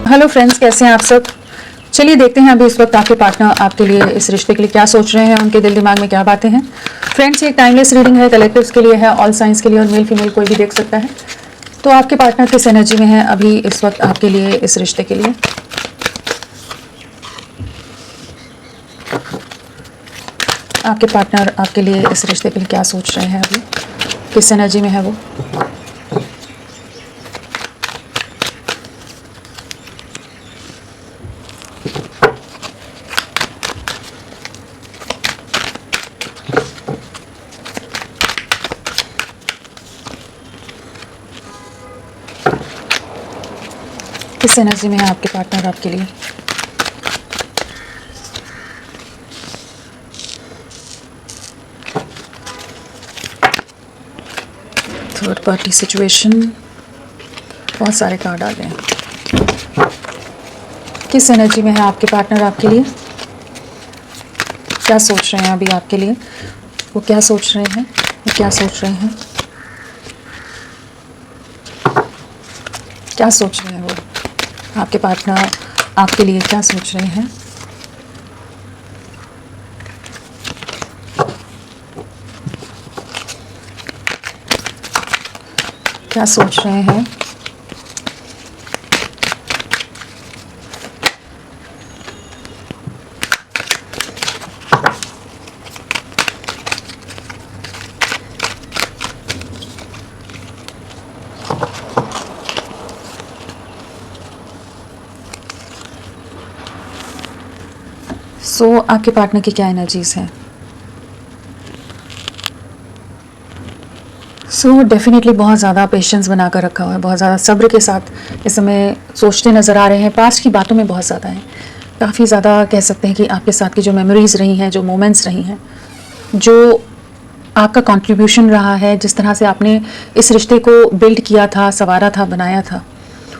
Hello friends, कैसे हैं आप सब। चलिए देखते हैं अभी इस वक्त आपके पार्टनर आपके लिए इस रिश्ते के लिए क्या सोच रहे हैं, उनके दिल दिमाग में क्या बातें हैं। फ्रेंड्स, ये एक टाइमलेस रीडिंग है, कलेक्टिव्स के लिए है, ऑल साइंस के लिए, और मेल फीमेल कोई भी देख सकता है। तो आपके पार्टनर किस एनर्जी में है अभी इस वक्त आपके लिए इस रिश्ते के लिए। आपके पार्टनर आपके लिए इस रिश्ते के लिए क्या सोच रहे हैं अभी, किस एनर्जी में है वो। किस एनर्जी में है आपके पार्टनर आपके लिए। थर्ड पार्टी सिचुएशन, बहुत सारे कार्ड आ गए हैं। किस एनर्जी में है आपके पार्टनर आपके लिए, क्या सोच रहे हैं अभी आपके लिए, वो क्या सोच रहे हैं, वो क्या सोच रहे हैं, क्या सोच रहे हैं वो। आपके पार्टनर आपके लिए क्या सोच रहे हैं। क्या सोच रहे हैं। आपके पार्टनर की क्या एनर्जीज हैं। डेफिनेटली बहुत ज़्यादा पेशेंस बना कर रखा हुआ है, बहुत ज़्यादा सब्र के साथ इस समय सोचते नज़र आ रहे हैं। पास्ट की बातों में बहुत ज़्यादा हैं, काफ़ी ज़्यादा कह सकते हैं कि आपके साथ की जो मेमोरीज़ रही हैं, जो मोमेंट्स रही हैं, जो आपका कंट्रीब्यूशन रहा है, जिस तरह से आपने इस रिश्ते को बिल्ड किया था, संवारा था, बनाया था,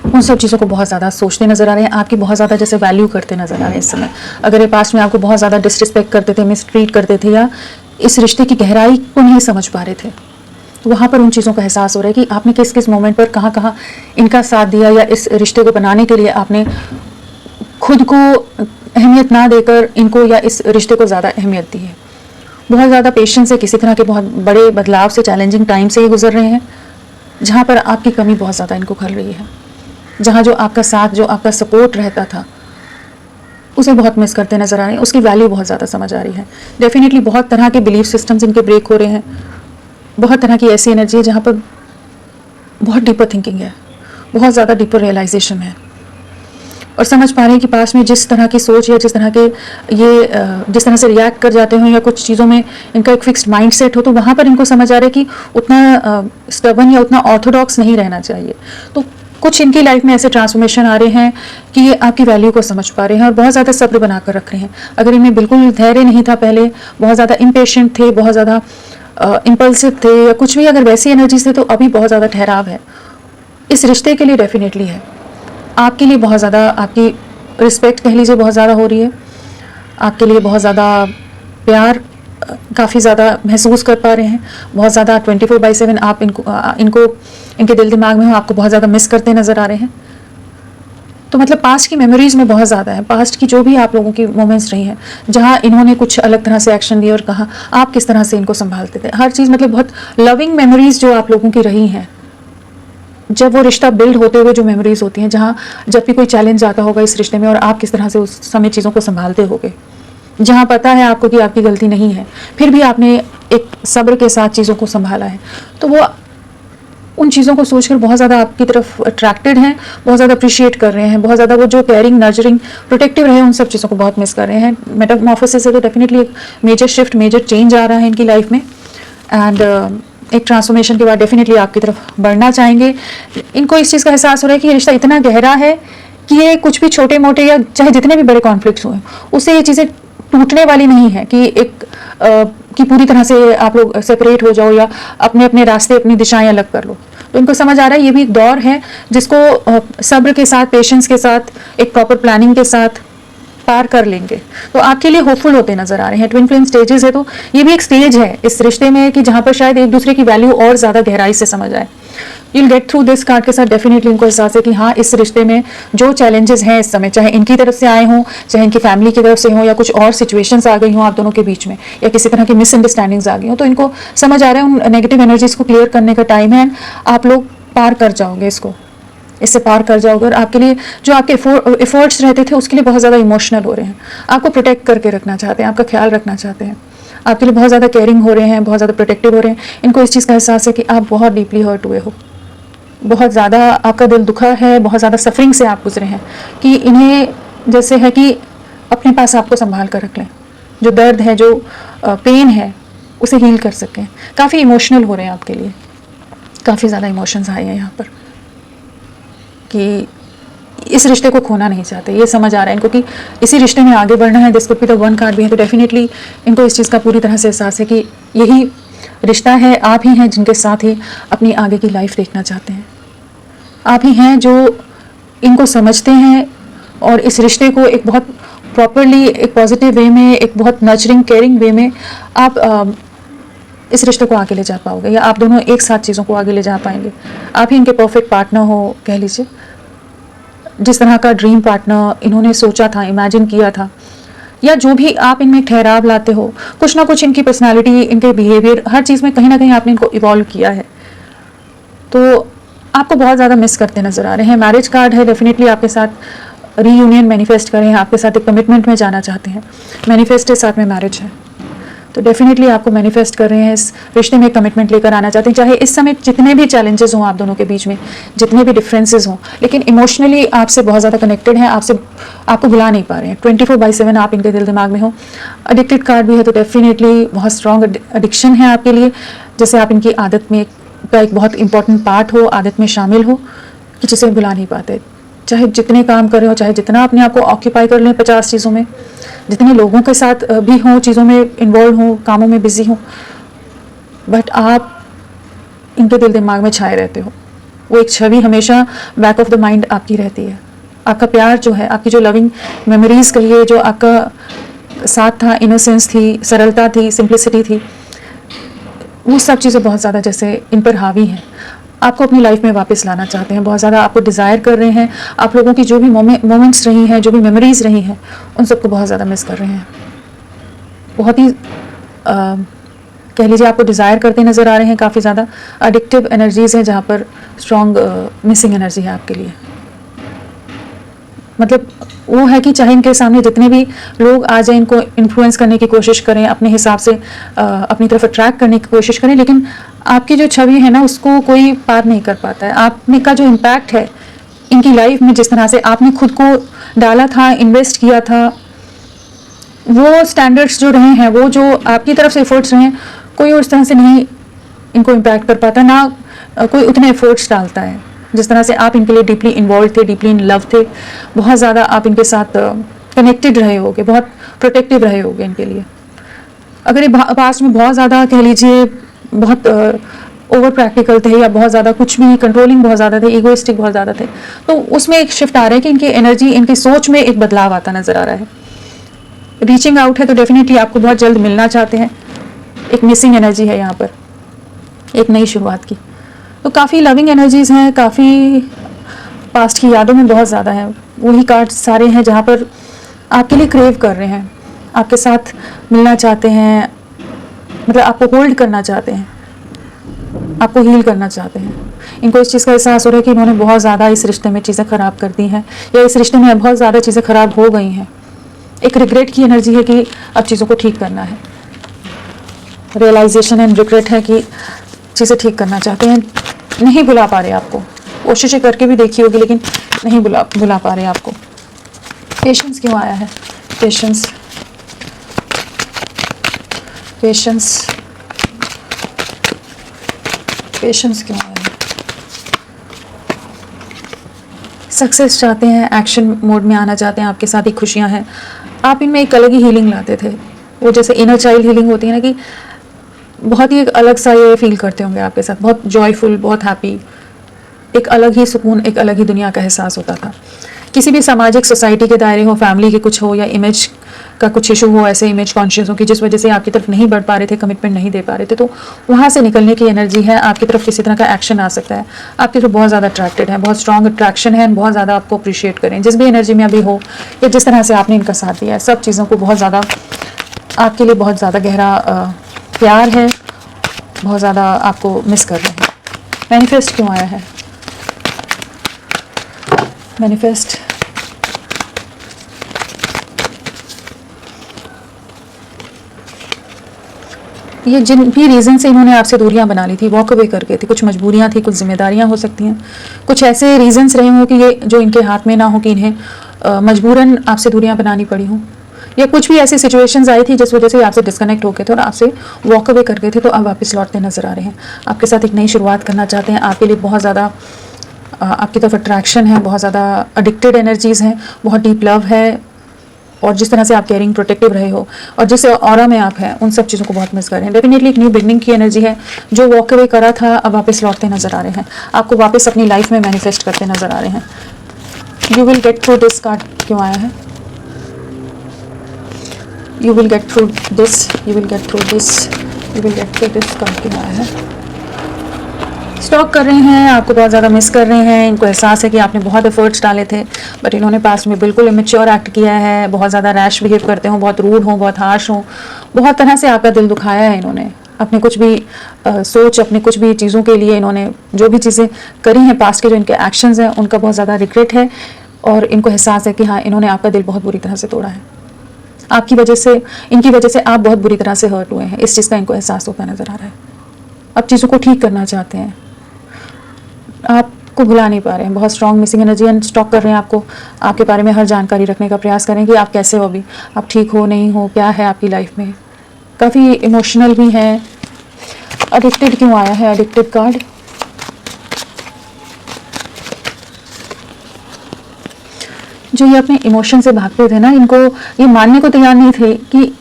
उन सब चीज़ों को बहुत ज़्यादा सोचते नज़र आ रहे हैं। आपकी बहुत ज़्यादा जैसे वैल्यू करते नज़र आ रहे हैं इस समय। अगर ये पास्ट में आपको बहुत ज़्यादा डिसरिस्पेक्ट करते थे, मिसट्रीट करते थे, या इस रिश्ते की गहराई को नहीं समझ पा रहे थे, तो वहाँ पर उन चीज़ों का एहसास हो रहा है कि आपने किस किस मोमेंट पर कहाँ कहाँ इनका साथ दिया, या इस रिश्ते को बनाने के लिए आपने खुद को अहमियत ना देकर इनको या इस रिश्ते को ज़्यादा अहमियत दी है। बहुत ज़्यादा पेशेंस से किसी तरह के बहुत बड़े बदलाव से, चैलेंजिंग टाइम से ये गुजर रहे हैं, जहाँ पर आपकी कमी बहुत ज़्यादा इनको खल रही है। जहाँ जो आपका साथ, जो आपका सपोर्ट रहता था, उसे बहुत मिस करते नज़र आ रहे हैं। उसकी वैल्यू बहुत ज़्यादा समझ आ रही है। डेफिनेटली बहुत तरह के बिलीफ सिस्टम्स इनके ब्रेक हो रहे हैं। बहुत तरह की ऐसी एनर्जी है जहाँ पर बहुत डीपर थिंकिंग है, बहुत ज़्यादा डीपर रियलाइजेशन है, और समझ पा रहे हैं कि पास में जिस तरह की सोच या जिस तरह के जिस तरह से रिएक्ट कर जाते हो, या कुछ चीज़ों में इनका एक फिक्स्ड माइंड सेट हो, तो वहाँ पर इनको समझ आ रहा है कि उतना स्टबन या उतना ऑर्थोडॉक्स नहीं रहना चाहिए। तो कुछ इनकी लाइफ में ऐसे ट्रांसफॉर्मेशन आ रहे हैं कि ये आपकी वैल्यू को समझ पा रहे हैं और बहुत ज़्यादा सब्र बना कर रख रहे हैं। अगर इनमें बिल्कुल धैर्य नहीं था पहले, बहुत ज़्यादा इम्पेशेंट थे, बहुत ज़्यादा इम्पल्सिव थे, या कुछ भी अगर वैसी एनर्जी थे, तो अभी बहुत ज़्यादा ठहराव है इस रिश्ते के लिए। डेफिनेटली है आपके लिए बहुत ज़्यादा, आपकी रिस्पेक्ट कह लीजिए बहुत ज़्यादा हो रही है, आपके लिए बहुत ज़्यादा प्यार काफ़ी ज़्यादा महसूस कर पा रहे हैं। बहुत ज़्यादा 24/7 आप इनको इनके दिल दिमाग में हो, आपको बहुत ज़्यादा मिस करते नज़र आ रहे हैं। तो मतलब पास्ट की मेमोरीज़ में बहुत ज़्यादा है, पास्ट की जो भी आप लोगों की मोमेंट्स रही हैं, जहाँ इन्होंने कुछ अलग तरह से एक्शन लिए और कहा आप किस तरह से इनको संभालते थे, हर चीज़ मतलब बहुत लविंग मेमोरीज़ जो आप लोगों की रही हैं। जब वो रिश्ता बिल्ड होते हुए जो मेमोरीज़ होती हैं, जहाँ जब भी कोई चैलेंज आता होगा इस रिश्ते में और आप किस तरह से उस समय चीज़ों को संभालते होगे, जहाँ पता है आपको कि आपकी गलती नहीं है, फिर भी आपने एक सब्र के साथ चीज़ों को संभाला है, तो वो उन चीज़ों को सोचकर बहुत ज़्यादा आपकी तरफ अट्रैक्टेड हैं, बहुत ज़्यादा अप्रिशिएट कर रहे हैं, बहुत ज़्यादा वो जो केयरिंग, नर्चरिंग, प्रोटेक्टिव रहे, उन सब चीज़ों को बहुत मिस कर रहे हैं। मेटामॉर्फोसिस से तो डेफिनेटली एक मेजर शिफ्ट, मेजर चेंज आ रहा है इनकी लाइफ में, एंड एक ट्रांसफॉर्मेशन के बाद डेफिनेटली आपकी तरफ बढ़ना चाहेंगे। इनको इस चीज़ का एहसास हो रहा है कि ये रिश्ता इतना गहरा है कि ये कुछ भी छोटे मोटे या चाहे जितने भी बड़े कॉन्फ्लिक्ट्स हुए, उससे ये चीज़ें टूटने वाली नहीं है कि एक कि पूरी तरह से आप लोग सेपरेट हो जाओ या अपने अपने रास्ते, अपनी दिशाएं अलग कर लो। तो इनको समझ आ रहा है ये भी एक दौर है जिसको सब्र के साथ, पेशेंस के साथ, एक प्रॉपर प्लानिंग के साथ पार कर लेंगे। तो आपके लिए होपफुल होते नजर आ रहे हैं। ट्विन फ्लेम स्टेजेस है, तो ये भी एक स्टेज है इस रिश्ते में कि जहां पर शायद एक दूसरे की वैल्यू और ज़्यादा गहराई से समझ आए। You'll get through this card के साथ डेफिनेटली इनको एहसास है कि हाँ, इस रिश्ते में जो चैलेंजेस हैं इस समय, चाहे इनकी तरफ से आए हों, चाहे इनकी फैमिली की तरफ से हों, या कुछ और सिचुएशंस आ गई हों आप दोनों के बीच में, या किसी तरह की मिसअंडरस्टैंडिंग्स आ गई हों, तो इनको समझ आ रहा है उन नेगेटिव एनर्जीज को क्लियर करने का टाइम है। आप लोग पार कर जाओगे इससे पार कर जाओगे। और आपके लिए जो आपके एफर्ट्स रहते थे उसके लिए बहुत ज़्यादा इमोशनल हो रहे हैं, आपको प्रोटेक्ट करके रखना चाहते हैं, आपका ख्याल रखना चाहते हैं, आपके लिए बहुत ज़्यादा केयरिंग हो रहे हैं, बहुत ज़्यादा प्रोटेक्टिव हो रहे हैं। इनको इस चीज़ का एहसास है कि आप बहुत डीपली हर्ट हुए हो, बहुत ज़्यादा आपका दिल दुखा है, बहुत ज़्यादा सफरिंग से आप गुजरे हैं, कि इन्हें जैसे है कि अपने पास आपको संभाल कर रख लें, जो दर्द है, जो पेन है, उसे हील कर सकें। काफ़ी इमोशनल हो रहे हैं आपके लिए, काफ़ी ज़्यादा इमोशंस आए हैं यहाँ पर, कि इस रिश्ते को खोना नहीं चाहते, ये समझ आ रहा है इनको कि इसी रिश्ते में आगे बढ़ना है। This could be the one card भी है, तो डेफिनेटली इनको इस चीज़ का पूरी तरह से एहसास है कि यही रिश्ता है, आप ही हैं जिनके साथ ही अपनी आगे की लाइफ देखना चाहते हैं, आप ही हैं जो इनको समझते हैं और इस रिश्ते को एक बहुत प्रॉपरली, एक पॉजिटिव वे में, एक बहुत नर्चरिंग केयरिंग वे में आप इस रिश्ते को आगे ले जा पाओगे, या आप दोनों एक साथ चीज़ों को आगे ले जा पाएंगे। आप ही इनके परफेक्ट पार्टनर हो कह लीजिए, जिस तरह का ड्रीम पार्टनर इन्होंने सोचा था, इमेजिन किया था, या जो भी आप इनमें ठहराव लाते हो, कुछ ना कुछ इनकी पर्सनालिटी, इनके बिहेवियर, हर चीज़ में कहीं ना कहीं आपने इनको इवॉल्व किया है, तो आपको बहुत ज़्यादा मिस करते नजर आ रहे हैं। मैरिज कार्ड है, डेफिनेटली आपके साथ रीयूनियन मैनिफेस्ट करें, आपके साथ एक कमिटमेंट में जाना चाहते हैं, मैनिफेस्ट के साथ में मैरिज है, तो डेफिनेटली आपको मैनिफेस्ट कर रहे हैं, इस रिश्ते में कमिटमेंट लेकर आना चाहते हैं, चाहे इस समय जितने भी चैलेंजेस हों आप दोनों के बीच में, जितने भी डिफरेंसेस हों, लेकिन इमोशनली आपसे बहुत ज़्यादा कनेक्टेड हैं, आपको भुला नहीं पा रहे हैं। 24/7 आप इनके दिल दिमाग में हो। एडिक्टेड कार्ड भी है, तो डेफिनेटली बहुत स्ट्रॉन्ग एडिक्शन है आपके लिए, जैसे आप इनकी आदत में का एक बहुत इंपॉर्टेंट पार्ट हो, आदत में शामिल हो, कि जिसे भुला नहीं पाते। चाहे जितने काम कर रहे हो, चाहे जितना अपने आप को ऑक्यूपाई कर लें 50 चीज़ों में, जितने लोगों के साथ भी हों, चीज़ों में इन्वॉल्व हों, कामों में बिजी हों, बट आप इनके दिल दिमाग में छाए रहते हो। वो एक छवि हमेशा बैक ऑफ द माइंड आपकी रहती है। आपका प्यार जो है, आपकी जो लविंग मेमोरीज कहिए, जो आपका साथ था, इनोसेंस थी, सरलता थी, सिंप्लिसिटी थी, वो सब चीज़ें बहुत ज़्यादा जैसे इन पर हावी हैं। आपको अपनी लाइफ में वापस लाना चाहते हैं, बहुत ज़्यादा आपको डिज़ायर कर रहे हैं। आप लोगों की जो भी मोमेंट्स रही हैं, जो भी मेमोरीज रही हैं, उन सबको बहुत ज़्यादा मिस कर रहे हैं। बहुत ही कह लीजिए आपको डिज़ायर करते नज़र आ रहे हैं। काफ़ी ज़्यादा एडिक्टिव एनर्जीज़ हैं, जहाँ पर स्ट्रॉन्ग मिसिंग एनर्जी है आपके लिए। मतलब वो है कि चाहे इनके सामने जितने भी लोग आ जाए, इनको इन्फ्लुएंस करने की कोशिश करें, अपने हिसाब से अपनी तरफ अट्रैक्ट करने की कोशिश करें, लेकिन आपकी जो छवि है ना, उसको कोई पार नहीं कर पाता है। आपने का जो इम्पैक्ट है इनकी लाइफ में, जिस तरह से आपने खुद को डाला था, इन्वेस्ट किया था, वो स्टैंडर्ड्स जो रहे हैं, वो जो आपकी तरफ से एफर्ट्स रहे हैं, कोई उस तरह से नहीं इनको इम्पैक्ट कर पाता, ना कोई उतने एफर्ट्स डालता है जिस तरह से आप इनके लिए डीपली इन्वॉल्व थे, डीपली इन लव थे। बहुत ज़्यादा आप इनके साथ कनेक्टेड रहे होगे, बहुत प्रोटेक्टिव रहे होगे इनके लिए। अगर ये पास्ट में बहुत ज़्यादा कह लीजिए बहुत ओवर प्रैक्टिकल थे, या बहुत ज़्यादा कुछ भी कंट्रोलिंग बहुत ज़्यादा थे, ईगोइस्टिक बहुत ज़्यादा थे, तो उसमें एक शिफ्ट आ रहा है कि इनकी एनर्जी, इनकी सोच में एक बदलाव आता नज़र आ रहा है। रीचिंग आउट है, तो डेफिनेटली आपको बहुत जल्द मिलना चाहते हैं। एक मिसिंग एनर्जी है यहाँ पर, एक नई शुरुआत की। तो काफ़ी लविंग एनर्जीज़ हैं, काफ़ी पास्ट की यादों में बहुत ज़्यादा हैं। वही कार्ड सारे हैं जहाँ पर आपके लिए क्रेव कर रहे हैं, आपके साथ मिलना चाहते हैं, मतलब आपको होल्ड करना चाहते हैं, आपको हील करना चाहते हैं। इनको इस चीज़ का एहसास हो रहा है कि इन्होंने बहुत ज़्यादा इस रिश्ते में चीज़ें ख़राब कर दी हैं, या इस रिश्ते में बहुत ज़्यादा चीज़ें ख़राब हो गई हैं। एक रिग्रेट की एनर्जी है कि अब चीज़ों को ठीक करना है। रियलाइजेशन एंड रिग्रेट है कि चीज़ें ठीक करना चाहते हैं, नहीं भुला पा रहे आपको। कोशिशें करके भी देखी होगी, लेकिन नहीं भुला पा रहे आपको। पेशेंस क्यों आया है? पेशेंस, पेशेंस, पेशेंस क्यों आया है? सक्सेस चाहते हैं, एक्शन मोड में आना चाहते हैं, आपके साथ ही खुशियां हैं। आप इनमें एक अलग ही हीलिंग लाते थे, वो जैसे इनर चाइल्ड हीलिंग होती है ना, कि बहुत ही एक अलग सा ये फील करते होंगे आपके साथ, बहुत जॉयफुल, बहुत हैप्पी, एक अलग ही सुकून, एक अलग ही दुनिया का एहसास होता था। किसी भी सामाजिक सोसाइटी के दायरे हो, फैमिली के कुछ हो या इमेज का कुछ इशू हो, ऐसे इमेज कॉन्शियस हो कि जिस वजह से आपकी तरफ नहीं बढ़ पा रहे थे, कमिटमेंट नहीं दे पा रहे थे, तो वहाँ से निकलने की एनर्जी है। आपकी तरफ किसी तरह का एक्शन आ सकता है, आपकी तरफ बहुत ज़्यादा अट्रैक्टेड है, बहुत स्ट्रॉन्ग अट्रैक्शन है, बहुत ज़्यादा आपको अप्रिशिएट करें जिस भी एनर्जी में अभी हो या जिस तरह से आपने इनका साथ दिया है, सब चीज़ों को बहुत ज़्यादा आपके लिए बहुत ज़्यादा गहरा प्यार है, बहुत ज़्यादा आपको मिस कर रहे हैं। मैनिफेस्ट क्यों आया है? मैनिफेस्ट ये जिन भी रीज़न से इन्होंने आपसे दूरियां बना ली थी, वॉक अवे कर गए थे, कुछ मजबूरियां थी, कुछ जिम्मेदारियां हो सकती हैं, कुछ ऐसे रीजंस रहे हों कि ये जो इनके हाथ में ना हो कि इन्हें मजबूरन आपसे दूरियां बनानी पड़ी हों, या कुछ भी ऐसी सिचुएशंस आई थी जिस वजह से आपसे डिस्कनेक्ट हो गए थे और आपसे वॉक अवे कर गए थे, तो अब वापस लौटते नजर आ रहे हैं, आपके साथ एक नई शुरुआत करना चाहते हैं। आपके लिए बहुत ज़्यादा आपकी तरफ अट्रैक्शन है, बहुत ज़्यादा एडिक्टेड एनर्जीज़ हैं, बहुत डीप लव है, और जिस तरह से आप केयरिंग प्रोटेक्टिव रहे हो और जिस ऑरा में आप हैं, उन सब चीज़ों को बहुत मिस कर रहे हैं। डेफिनेटली एक न्यू बिगनिंग की एनर्जी है, जो वॉक अवे करा था अब वापस लौटते नजर आ रहे हैं, आपको वापस अपनी लाइफ में मैनिफेस्ट करते नजर आ रहे हैं। You will get through this card क्यों आया है? You will get through this, you will get through this, you will get through this card क्यों आया है? स्टॉक कर रहे हैं, आपको बहुत ज़्यादा मिस कर रहे हैं, इनको एहसास है कि आपने बहुत एफर्ट्स डाले थे, बट इन्होंने पास में बिल्कुल इमेच्योर एक्ट किया है, बहुत ज़्यादा रैश बिहेव करते हो, बहुत रूड हो, बहुत हार्श हो, बहुत तरह से आपका दिल दुखाया है इन्होंने। अपने कुछ भी सोच, अपने कुछ भी चीज़ों के लिए इन्होंने जो भी चीज़ें करी हैं, पास्ट के जो इनके एक्शंस हैं, उनका बहुत ज़्यादा रिग्रेट है, और इनको एहसास है कि हाँ, इन्होंने आपका दिल बहुत बुरी तरह से तोड़ा है, आपकी वजह से, इनकी वजह से आप बहुत बुरी तरह से हर्ट हुए हैं, इस चीज़ का इनको एहसास होता नज़र आ रहा है। अब चीज़ों को ठीक करना चाहते हैं, आपको भुला नहीं पा रहे हैं, बहुत strong missing energy and stock कर रहे हैं आपको, आपके बारे में हर जानकारी रखने का प्रयास करें कि आप कैसे हो, अभी आप ठीक हो नहीं हो, क्या है आपकी लाइफ में। काफ़ी इमोशनल भी हैं। एडिक्टेड क्यों आया है? एडिक्टेड कार्ड जो ये अपने इमोशन से भागते थे ना, इनको ये मानने को तैयार नहीं थे कि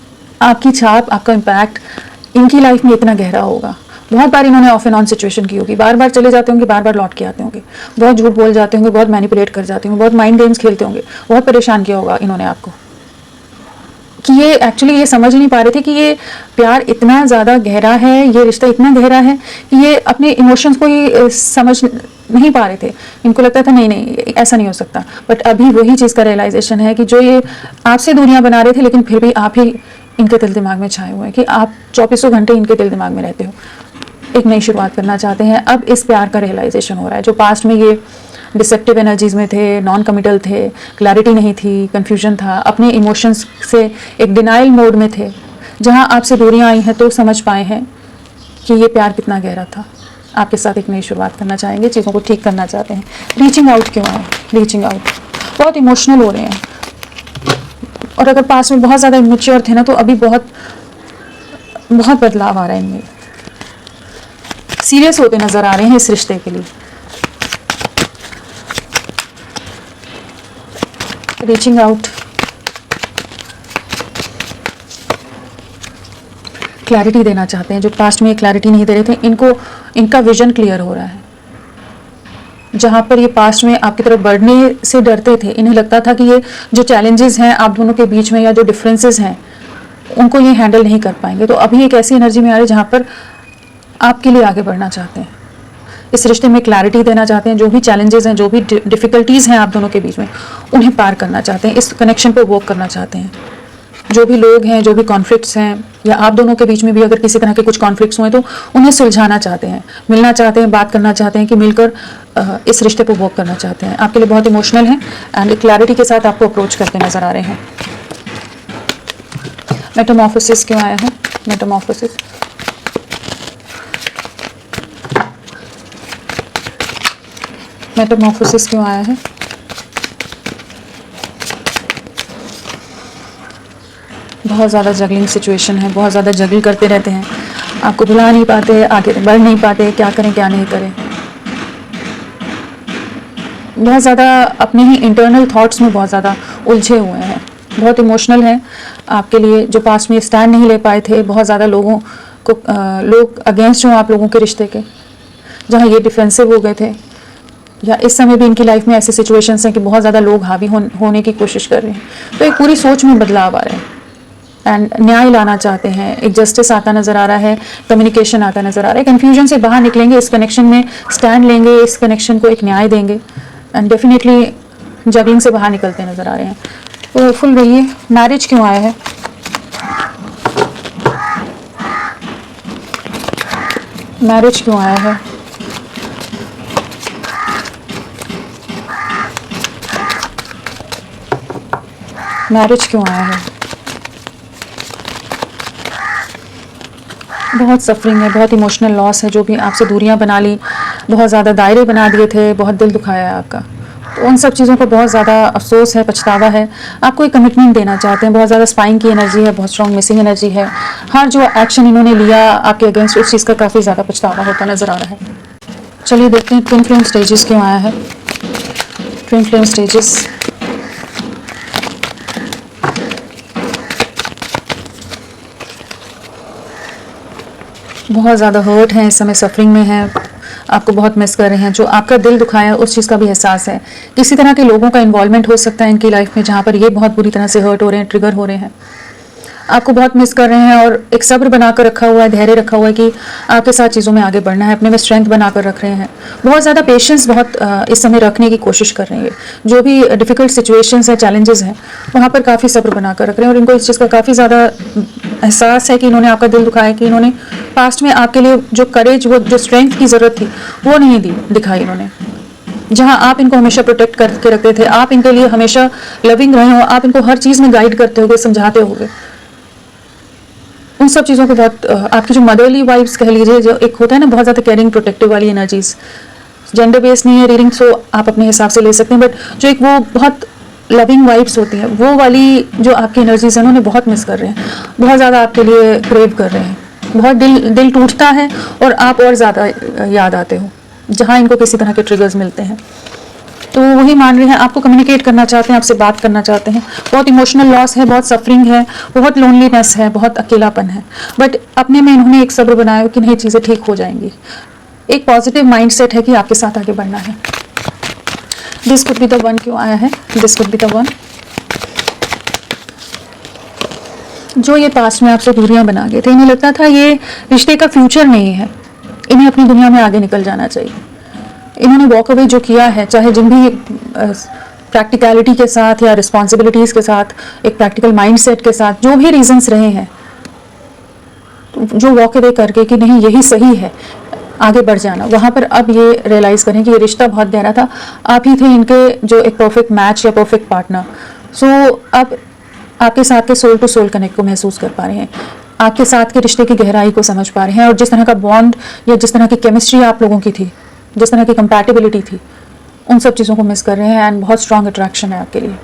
आपकी छाप, आपका इम्पैक्ट इनकी लाइफ में इतना गहरा होगा। बहुत बार इन्होंने ऑफ एंड ऑन सिचुएशन की होगी, बार बार चले जाते होंगे, बार बार लौट के आते होंगे, बहुत झूठ बोल जाते होंगे, बहुत मैनिपुलेट कर जाते होंगे, बहुत माइंड गेम्स खेलते होंगे, बहुत परेशान किया होगा इन्होंने आपको, कि ये एक्चुअली ये समझ नहीं पा रहे थे कि ये प्यार इतना ज़्यादा गहरा है, ये रिश्ता इतना गहरा है कि ये अपने इमोशंस को ही समझ नहीं पा रहे थे। इनको लगता था नहीं नहीं ऐसा नहीं हो सकता, बट अभी वही चीज़ का रियलाइजेशन है कि जो ये आपसे दूरियां बना रहे थे, लेकिन फिर भी आप ही इनके दिल दिमाग में छाए हुए हैं, कि आप 24 घंटे इनके दिल दिमाग में रहते हो। एक नई शुरुआत करना चाहते हैं, अब इस प्यार का रियलाइजेशन हो रहा है। जो पास्ट में ये डिसेप्टिव एनर्जीज में थे, नॉन कमिटल थे, क्लैरिटी नहीं थी, कन्फ्यूजन था, अपने इमोशंस से एक डिनाइल मोड में थे, जहां आपसे दूरियां आई हैं तो समझ पाए हैं कि ये प्यार कितना गहरा था। आपके साथ एक नई शुरुआत करना चाहेंगे, चीज़ों को ठीक करना चाहते हैं। रीचिंग आउट क्यों है? रीचिंग आउट, बहुत इमोशनल हो रहे हैं, और अगर पास्ट में बहुत ज़्यादा इमेच्योर थे ना, तो अभी बहुत बहुत बदलाव आ रहा है इनमें, सीरियस होते नजर आ रहे हैं इस रिश्ते के लिए। रीचिंग आउट, क्लैरिटी देना चाहते हैं, जो पास्ट में ये क्लैरिटी नहीं दे रहे थे, इनको इनका विजन क्लियर हो रहा है। जहां पर ये पास्ट में आपकी तरफ बढ़ने से डरते थे, इन्हें लगता था कि ये जो चैलेंजेस हैं आप दोनों के बीच में, या जो डिफरेंसेस हैं, उनको ये हैंडल नहीं कर पाएंगे, तो अभी एक ऐसी एनर्जी में आ रही है जहां पर आपके लिए आगे बढ़ना चाहते हैं, इस रिश्ते में क्लैरिटी देना चाहते हैं, जो भी चैलेंजेस हैं, जो भी डिफ़िकल्टीज़ हैं आप दोनों के बीच में, उन्हें पार करना चाहते हैं, इस कनेक्शन पे वर्क करना चाहते हैं। जो भी लोग हैं, जो भी कॉन्फ्लिक्ट्स हैं, या आप दोनों के बीच में भी अगर किसी तरह के कुछ कॉन्फ्लिक्ट्स हुए तो उन्हें सुलझाना चाहते हैं, मिलना चाहते हैं, बात करना चाहते हैं, कि मिलकर इस रिश्ते पर वर्क करना चाहते हैं। आपके लिए बहुत इमोशनल हैं एंड क्लैरिटी के साथ आपको अप्रोच करते नजर आ रहे हैं। मेटामॉर्फोसिस क्यों आया है? मेटामॉर्फोसिस, मेटामॉर्फोसिस क्यों आया है? बहुत ज़्यादा जगलिंग सिचुएशन है, बहुत ज़्यादा जगल करते रहते हैं, आपको भुला नहीं पाते, आगे बढ़ नहीं पाते, क्या करें क्या नहीं करें, बहुत ज़्यादा अपने ही इंटरनल थॉट्स में बहुत ज़्यादा उलझे हुए हैं, बहुत इमोशनल हैं आपके लिए। जो पास्ट में स्टैंड नहीं ले पाए थे, बहुत ज़्यादा लोगों को लोग अगेंस्ट हों आप लोगों के रिश्ते के, जहाँ ये डिफेंसिव हो गए थे, या इस समय भी इनकी लाइफ में ऐसी सिचुएशंस हैं कि बहुत ज़्यादा लोग हावी होने की कोशिश कर रहे हैं। तो एक पूरी सोच में बदलाव आ रहा है एंड न्याय लाना चाहते हैं, एक जस्टिस आता नज़र आ रहा है, कम्युनिकेशन आता नज़र आ रहा है। कन्फ्यूजन से बाहर निकलेंगे, इस कनेक्शन में स्टैंड लेंगे, इस कनेक्शन को एक न्याय देंगे एंड डेफिनेटली जगलिंग से बाहर निकलते नज़र आ रहे हैं। तो फुल रहिए। मैरिज क्यों आया है? मैरिज क्यों आया है? मैरिज क्यों आया है? बहुत सफरिंग है, बहुत इमोशनल लॉस है, जो भी आपसे दूरियां बना ली, बहुत ज़्यादा दायरे बना दिए थे, बहुत दिल दुखाया है आपका। तो उन सब चीज़ों को बहुत ज़्यादा अफसोस है, पछतावा है। आपको एक कमिटमेंट देना चाहते हैं, बहुत ज़्यादा स्पाइंग की एनर्जी है, बहुत स्ट्रॉन्ग मिसिंग एनर्जी है। हर जो एक्शन इन्होंने लिया आपके अगेंस्ट, उस चीज़ का काफ़ी ज़्यादा पछतावा होता नज़र आ रहा है। चलिए देखते हैं ट्विन फ्लेम स्टेजेस क्यों आया है। ट्विन फ्लेम स्टेजेस, बहुत ज़्यादा हर्ट हैं इस समय, सफरिंग में हैं, आपको बहुत मिस कर रहे हैं। जो आपका दिल दुखाया उस चीज़ का भी एहसास है। किसी तरह के लोगों का इन्वॉल्वमेंट हो सकता है इनकी लाइफ में, जहाँ पर ये बहुत बुरी तरह से हर्ट हो रहे हैं, ट्रिगर हो रहे हैं, आपको बहुत मिस कर रहे हैं। और एक सब्र बनाकर रखा हुआ है, धैर्य रखा हुआ है कि आपके साथ चीज़ों में आगे बढ़ना है, अपने में स्ट्रेंथ बनाकर रख रहे हैं। बहुत ज़्यादा पेशेंस बहुत इस समय रखने की कोशिश कर रहे हैं। जो भी डिफ़िकल्ट सिचुएशंस हैं, चैलेंजेस हैं, वहाँ पर काफ़ी सब्र बनाकर रख रहे हैं। और इनको इस चीज़ का काफ़ी ज़्यादा एहसास है कि इन्होंने आपका दिल दुखाया, कि इन्होंने पास्ट में आपके लिए जो करेज, वो जो स्ट्रेंथ की ज़रूरत थी, वो नहीं दिखाई इन्होंने। जहाँ आप इनको हमेशा प्रोटेक्ट करके रखते थे, आप इनके लिए हमेशा लविंग रहे हो, आप इनको हर चीज़ में गाइड करते होगे, समझाते होगे, उन सब चीज़ों को बहुत आपकी जो मदरली वाइब्स कह लीजिए, जो एक होता है ना बहुत ज़्यादा केयरिंग प्रोटेक्टिव वाली एनर्जीज, जेंडर बेस नहीं है रीडिंग, सो आप अपने हिसाब से ले सकते हैं, बट जो एक वो बहुत लविंग वाइब्स होती हैं, वो वाली जो आपकी एनर्जीज हैं, उन्हें बहुत मिस कर रहे हैं, बहुत ज़्यादा आपके लिए क्रेव कर रहे हैं। बहुत दिल टूटता है और आप और ज़्यादा याद आते हो जहाँ इनको किसी तरह के ट्रिगर्स मिलते हैं। तो वही मान रहे हैं, आपको कम्युनिकेट करना चाहते हैं, आपसे बात करना चाहते हैं। बहुत इमोशनल लॉस है, बहुत सफरिंग है, बहुत लोनलीनेस है, बहुत अकेलापन है, बट अपने में इन्होंने एक सब्र बनाया कि नहीं, चीज़ें ठीक हो जाएंगी। एक पॉजिटिव माइंडसेट है कि आपके साथ आगे बढ़ना है। This could be the one क्यों आया है? This could be the one. जो ये पास्ट में आपसे दूरियां बना गए थे, इन्हें लगता था ये रिश्ते का फ्यूचर नहीं है, इन्हें अपनी दुनिया में आगे निकल जाना चाहिए। इन्होंने वॉक अवे जो किया है, चाहे जिन भी प्रैक्टिकलिटी के साथ या रिस्पॉन्सिबिलिटीज़ के साथ, एक प्रैक्टिकल माइंडसेट के साथ, जो भी रीजंस रहे हैं, जो वॉक अवे करके कि नहीं यही सही है, आगे बढ़ जाना, वहाँ पर अब ये रियलाइज़ करें कि ये रिश्ता बहुत गहरा था, आप ही थे इनके जो एक परफेक्ट मैच या परफेक्ट पार्टनर। सो अब आपके साथ के सोल टू सोल कनेक्ट को महसूस कर पा रहे हैं, आपके साथ के रिश्ते की गहराई को समझ पा रहे हैं, और जिस तरह का बॉन्ड या जिस तरह की केमिस्ट्री आप लोगों की थी, जिस तरह की कंपैटिबिलिटी थी, उन सब चीज़ों को मिस कर रहे हैं। एंड बहुत स्ट्रॉन्ग अट्रैक्शन है आपके लिए,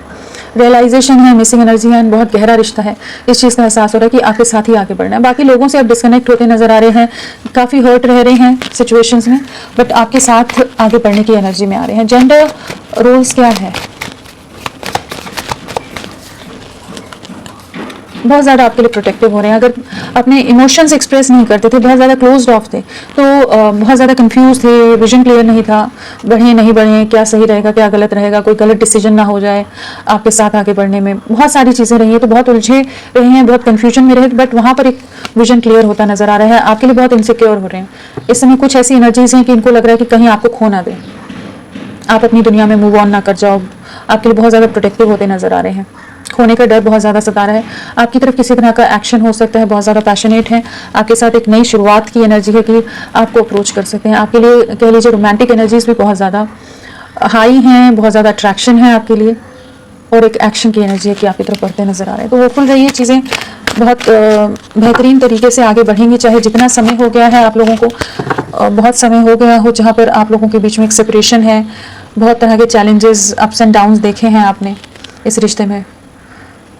रियलाइजेशन है, मिसिंग एनर्जी है, एंड बहुत गहरा रिश्ता है। इस चीज़ का एहसास हो रहा है कि आपके साथ ही आगे बढ़ना है। बाकी लोगों से आप डिस्कनेक्ट होते नजर आ रहे हैं, काफ़ी हर्ट रह रहे हैं सिचुएशंस में, बट आपके साथ आगे बढ़ने की एनर्जी में आ रहे हैं। जेंडर रोल्स क्या है? बहुत ज़्यादा आपके लिए प्रोटेक्टिव हो रहे हैं। अगर अपने इमोशंस एक्सप्रेस नहीं करते थे, बहुत ज़्यादा क्लोज्ड ऑफ थे, तो बहुत ज़्यादा कंफ्यूज थे, विजन क्लियर नहीं था, बढ़े नहीं बढ़े, क्या सही रहेगा, क्या गलत रहेगा, कोई गलत डिसीजन ना हो जाए आपके साथ आगे बढ़ने में, बहुत सारी चीज़ें रही हैं। तो बहुत उलझे रहे हैं, बहुत कन्फ्यूजन में रहे, बट वहाँ पर एक विजन क्लियर होता नज़र आ रहा है। आपके लिए बहुत इनसिक्योर हो रहे हैं इस समय। कुछ ऐसी एनर्जीज हैं कि इनको लग रहा है कि कहीं आपको खो ना दें, आप अपनी दुनिया में मूव ऑन ना कर जाओ। आपके लिए बहुत ज़्यादा प्रोटेक्टिव होते नजर आ रहे हैं, खोने का डर बहुत ज़्यादा सता रहा है। आपकी तरफ किसी तरह का एक्शन हो सकता है, बहुत ज़्यादा पैशनेट है, आपके साथ एक नई शुरुआत की एनर्जी है कि आपको अप्रोच कर सकते हैं। आपके लिए कह लीजिए रोमांटिक एनर्जीज भी बहुत ज़्यादा हाई हैं, बहुत ज़्यादा अट्रैक्शन है आपके लिए, और एक एक्शन की एनर्जी है कि आपकी तरफ बढ़ते नजर आ रहे हैं। तो होपफुल रहिए, चीज़ें बहुत बेहतरीन तरीके से आगे बढ़ेंगी। चाहे जितना समय हो गया है आप लोगों को, बहुत समय हो गया हो जहाँ पर आप लोगों के बीच में एक सेपरेशन है, बहुत तरह के चैलेंजेस, अप्स एंड डाउन्स देखे हैं आपने इस रिश्ते में,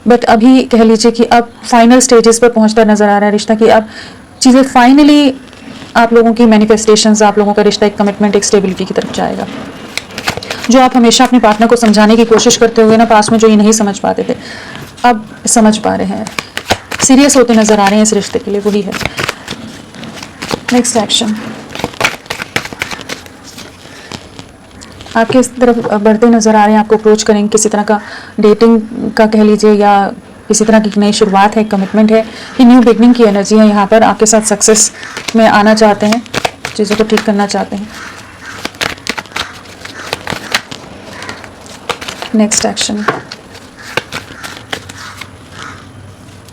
बट अभी कह लीजिए कि अब फाइनल स्टेजेस पर पहुंचता नजर आ रहा है रिश्ता, कि अब चीज़ें फाइनली आप लोगों की मैनिफेस्टेशंस, आप लोगों का रिश्ता एक कमिटमेंट, एक स्टेबिलिटी की तरफ जाएगा। जो आप हमेशा अपने पार्टनर को समझाने की कोशिश करते हुए ना पास में, जो ये नहीं समझ पाते थे, अब समझ पा रहे हैं, सीरियस होते नजर आ रहे हैं इस रिश्ते के लिए, वही है नेक्स्ट एक्शन। आपके इस तरफ बढ़ते नज़र आ रहे हैं, आपको अप्रोच करेंगे, किसी तरह का डेटिंग का कह लीजिए या किसी तरह की नई शुरुआत है, कमिटमेंट है, कि न्यू बिगनिंग की एनर्जी है यहाँ पर। आपके साथ सक्सेस में आना चाहते हैं, चीज़ों को ठीक करना चाहते हैं। नेक्स्ट एक्शन,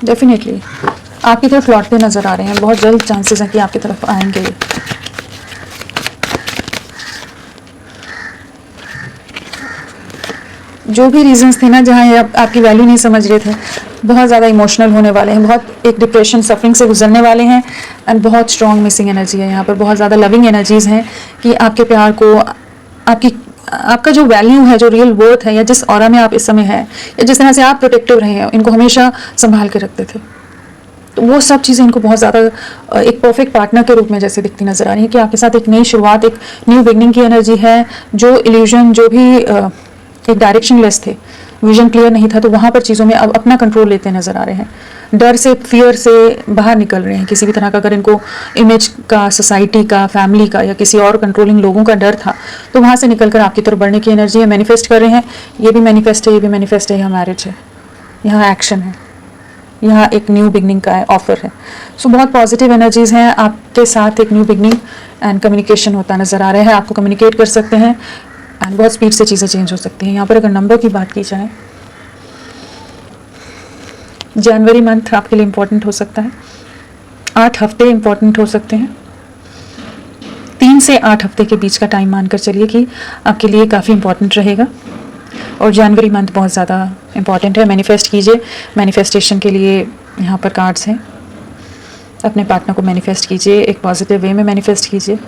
डेफिनेटली आपकी तरफ लौटते नज़र आ रहे हैं, बहुत जल्द चांसेस हैं कि आपकी तरफ आएंगे। जो भी रीजंस थे ना जहाँ ये आपकी वैल्यू नहीं समझ रहे थे, बहुत ज़्यादा इमोशनल होने वाले हैं, बहुत एक डिप्रेशन सफरिंग से गुजरने वाले हैं, एंड बहुत स्ट्रॉन्ग मिसिंग एनर्जी है यहाँ पर। बहुत ज़्यादा लविंग एनर्जीज़ हैं कि आपके प्यार को, आपका जो वैल्यू है, जो रियल वर्थ है, या जिस ऑरा में आप इस समय हैं, या जिस तरह से आप प्रोटेक्टिव रहे हैं, इनको हमेशा संभाल के रखते थे, तो वो सब चीज़ें इनको बहुत ज़्यादा एक परफेक्ट पार्टनर के रूप में जैसे दिखती नज़र आ रही है कि आपके साथ एक नई शुरुआत, एक न्यू बिगनिंग की एनर्जी है। जो इल्यूजन, जो भी एक डायरेक्शन लेस थे, विजन क्लियर नहीं था, तो वहाँ पर चीज़ों में अब अपना कंट्रोल लेते नज़र आ रहे हैं। डर से, फियर से बाहर निकल रहे हैं। किसी भी तरह का अगर इनको इमेज का, सोसाइटी का, फैमिली का या किसी और कंट्रोलिंग लोगों का डर था, तो वहाँ से निकलकर आपकी तरफ बढ़ने की एनर्जी है। मैनिफेस्ट कर रहे हैं, ये भी मैनिफेस्ट है, ये भी मैनिफेस्ट है। यहाँ मैरिज है, यहाँ एक्शन है, यहाँ एक न्यू बिगनिंग का ऑफर है। सो बहुत पॉजिटिव एनर्जीज हैं आपके साथ। एक न्यू बिगनिंग एंड कम्युनिकेशन होता नज़र आ रहा है, आपको कम्युनिकेट कर सकते हैं एंड बहुत स्पीड से चीज़ें चेंज हो सकती हैं। यहाँ पर अगर नंबर की बात की जाए, जनवरी मंथ आपके लिए इम्पोर्टेंट हो सकता है। 8 हफ्ते इम्पोर्टेंट हो सकते हैं। 3 से 8 हफ्ते के बीच का टाइम मानकर चलिए कि आपके लिए काफ़ी इम्पोर्टेंट रहेगा। और जनवरी मंथ बहुत ज़्यादा इम्पॉर्टेंट है। मैनिफेस्ट कीजिए, मैनिफेस्टेशन के लिए यहाँ पर कार्ड्स हैं। अपने पार्टनर को मैनिफेस्ट कीजिए, एक पॉजिटिव वे में मैनिफेस्ट कीजिए।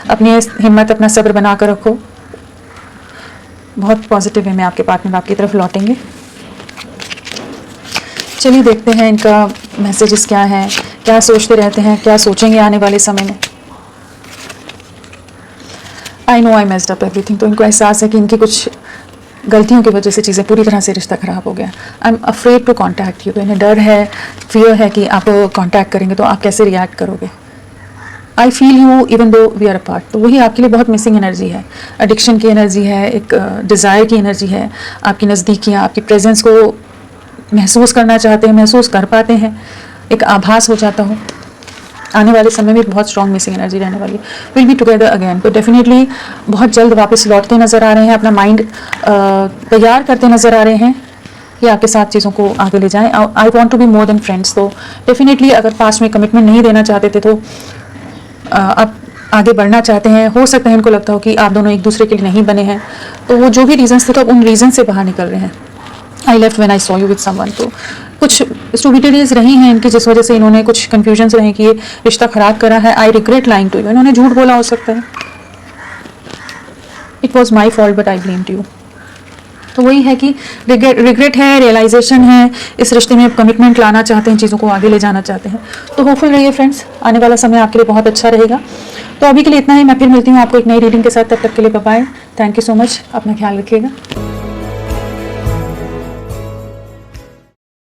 अपनी हिम्मत, अपना सब्र बना कर रखो। बहुत पॉजिटिव वे में आपके पार्टनर आपकी तरफ लौटेंगे। चलिए देखते हैं इनका मैसेजेस क्या हैं, क्या सोचते रहते हैं, क्या सोचेंगे आने वाले समय में। I know I messed up everything, तो इनको एहसास है कि इनकी कुछ गलतियों की वजह से चीज़ें पूरी तरह से रिश्ता ख़राब हो गया। I am afraid to contact you, तो इन्हें डर है, फियर है कि आप कॉन्टैक्ट करेंगे तो आप कैसे रिएक्ट करोगे। I feel you even though we are apart, तो वही आपके लिए बहुत मिसिंग एनर्जी है। एडिक्शन की एनर्जी है, एक डिज़ायर की एनर्जी है। आपकी नज़दीकियाँ, आपकी प्रेजेंस को महसूस करना चाहते हैं, महसूस कर पाते हैं, एक आभास हो जाता हो। आने वाले समय में बहुत स्ट्रॉन्ग मिसिंग एनर्जी रहने वाली है। विल बी टुगेदर अगेन, तो डेफिनेटली बहुत जल्द वापस लौटते नज़र आ रहे हैं। अपना माइंड तैयार करते नज़र आ रहे हैं कि आपके साथ चीज़ों को आगे ले जाएं। I want to be more than friends, तो डेफिनेटली अगर पास्ट में कमिटमेंट नहीं देना चाहते थे तो आप आगे बढ़ना चाहते हैं। हो सकता है इनको लगता हो कि आप दोनों एक दूसरे के लिए नहीं बने हैं, तो वो जो भी रीजंस थे तो अब उन रीजन से बाहर निकल रहे हैं। I left when I saw you with someone, तो कुछ स्टूपिडिटीज रही हैं इनकी जिस वजह से इन्होंने कुछ कन्फ्यूजन्स रहे कि ये रिश्ता ख़राब करा है। I regret lying to you, इन्होंने झूठ बोला हो सकता है। It was my fault but I blamed you, तो वही है कि रिग्रेट है, रियलाइजेशन है, इस रिश्ते में कमिटमेंट लाना चाहते हैं, चीज़ों को आगे ले जाना चाहते हैं। तो होपफुल रहिए फ्रेंड्स, आने वाला समय आपके लिए बहुत अच्छा रहेगा। तो अभी के लिए इतना ही, मैं फिर मिलती हूँ आपको एक नई रीडिंग के साथ। तब तक के लिए bye bye, thank you so much, अपना ख्याल रखिएगा।